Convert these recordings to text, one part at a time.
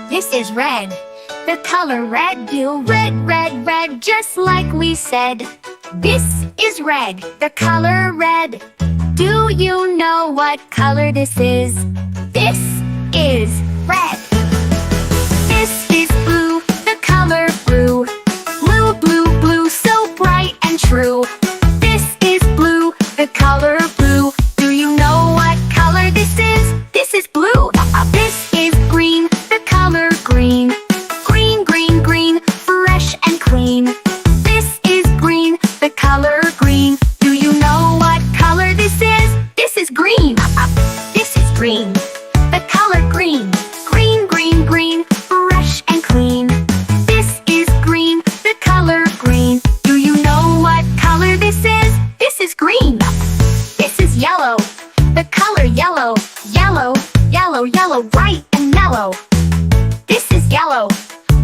This is red. The color red, do red, red, red, just like we said. This is red. The color red. Do you know what color this is? This is red. This is blue. The color blue. Blue, blue, blue, so bright and true. This is blue. The color blue. Do you know what color this is? This is blue. This is green. The color green. Green, green, green, fresh and clean. This is green. The color green. Do you know what color this is? This is green. This is green. The color green. Green, green, green, fresh and clean. This is green. The color green. Do you know what color this is? This is green. This is yellow. The color yellow. Yellow, yellow, yellow, bright and mellow. This is yellow.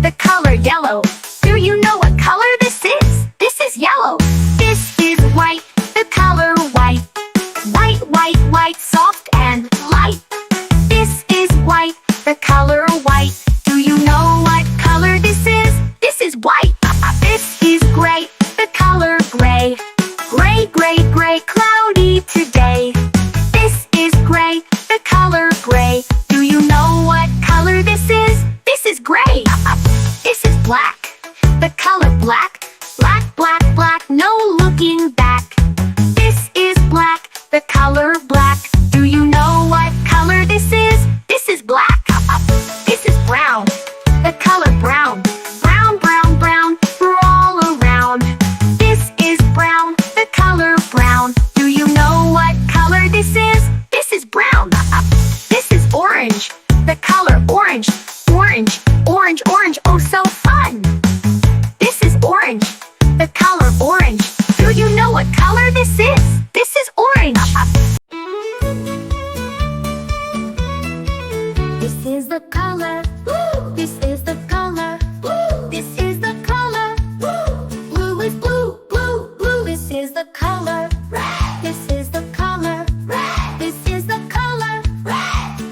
The color yellow. Do you know what color this is? This is yellow. This is white. The color white. White, white, white, soft and light. This is white. The color white. Do you know what color this is? This is white. This is gray. The color gray. Gray, gray, gray, cloudy today. This is gray. The color gray. Do you know what color this is? This is gray. This is black. The color black. Black, black, black, no looking back. This is black. The color black. Do you know what color this is? This is black. This is brown. The color brown. Brown, brown, brown, all around. This is brown. The color brown. Do you know what color this is? This is brown. This is orange. The color orange. Orange, orange, orange, oh so fun. This is orange. The color orange. Do you know what color this is? This is orange. This is the color. This is the color. This is the color. Blue is blue, blue, blue. This is the color. This is the color. This is the color.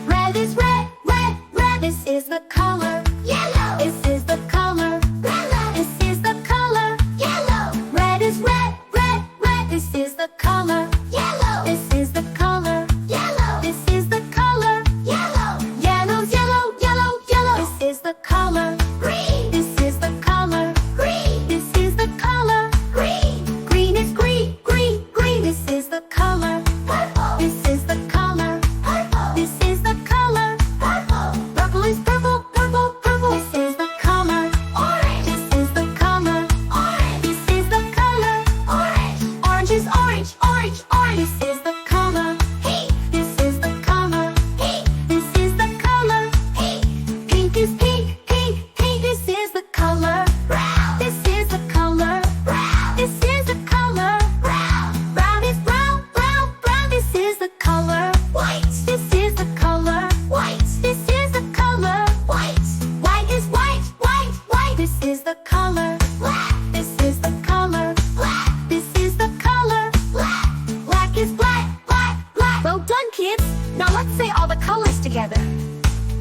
Red is red, red, red. This is the color. Yellow. This is the color. Yellow. This is the color. Yellow. Red is red, red, red. This is the color. Yellow. This is the color. Yellow. This is the color. Yellow. Yellow's yellow, yellow, yellow. This is the color. Green. This is the color. Green. This is the color. Green. Green is green, green, green. This is the color. Purple. This is the color. Purple. This is the color. Purple. Purple is purple, purple, purple. This is the color. Orange. This is the color. Orange. This is the color. Orange. Orange is orange, orange, orange. This is the color. Pink. This is the color. Pink. This is the color. Pink. Pink is pink, pink, pink. This is the color. Brown. This is the color. Brown. This is the color. Brown. Brown is brown, brown, brown. This is the color. White. This is the color. White. This is the color. White. White is white, white, white. This is the color. Black. This is the color. Black. This is the color. Black. Black is black, black, black. Well done, kids. Now let's say all the colors together.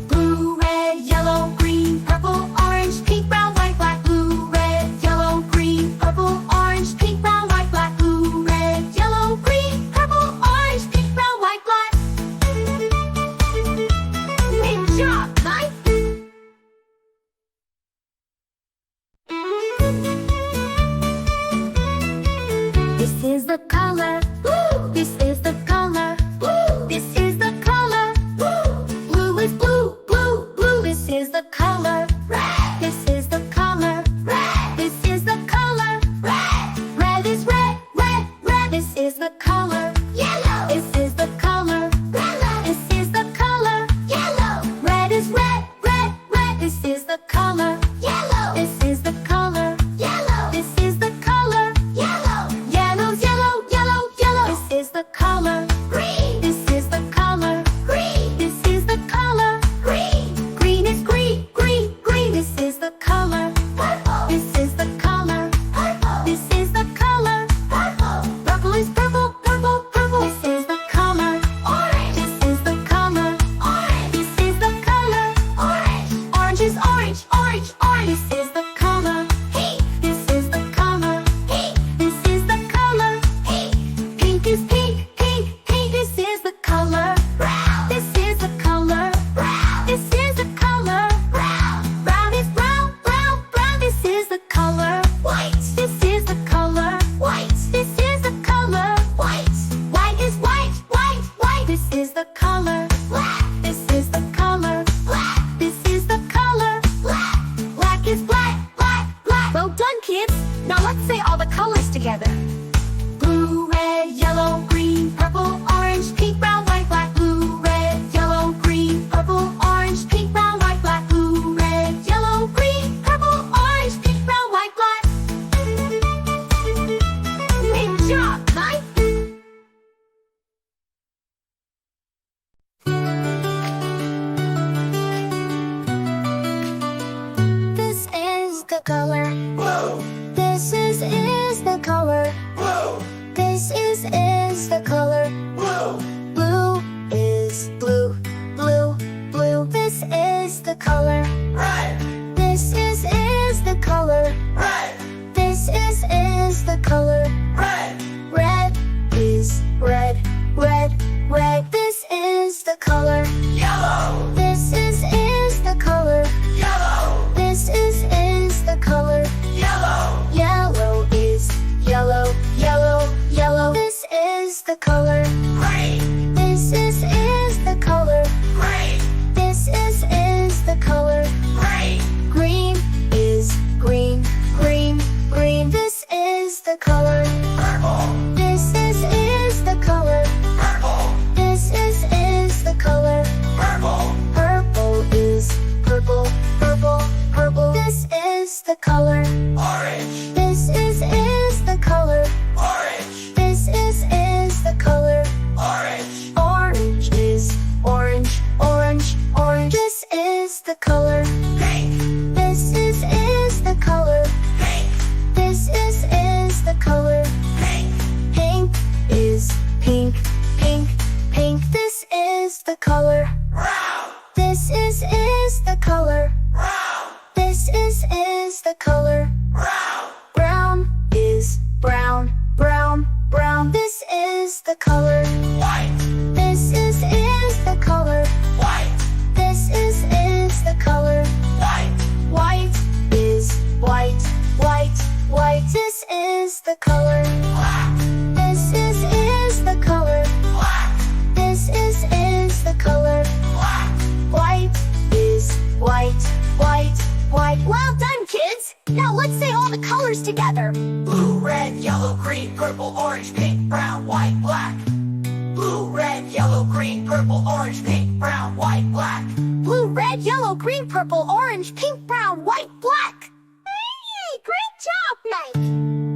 Blue, red, yellow, green, purple, orange, pink, brown, white, black. Blue, red, yellow, green, purple, orange, pink, brown, white, black. Blue, red, yellow, green, purple, orange, pink, brown, white, black. Great job, guys. This is the color. This is the color. This is the color. Blue is the color brown. This is the color Brown, This is the color brown. Brown is brown, brown, brown. This is the color White, This is the color white, This is the color white. White is white, white, white. This is the color Black, This is the color black, This is the color black. White is white, white, white. Well done, kids! Now let's say all the colors together. Blue, red, yellow, green, purple, orange, pink, brown, white, black. Blue, red, yellow, green, purple, orange, pink, brown, white, black. Blue, red, yellow, green, purple, orange, pink, brown, white, black. Hey, great job, Mike!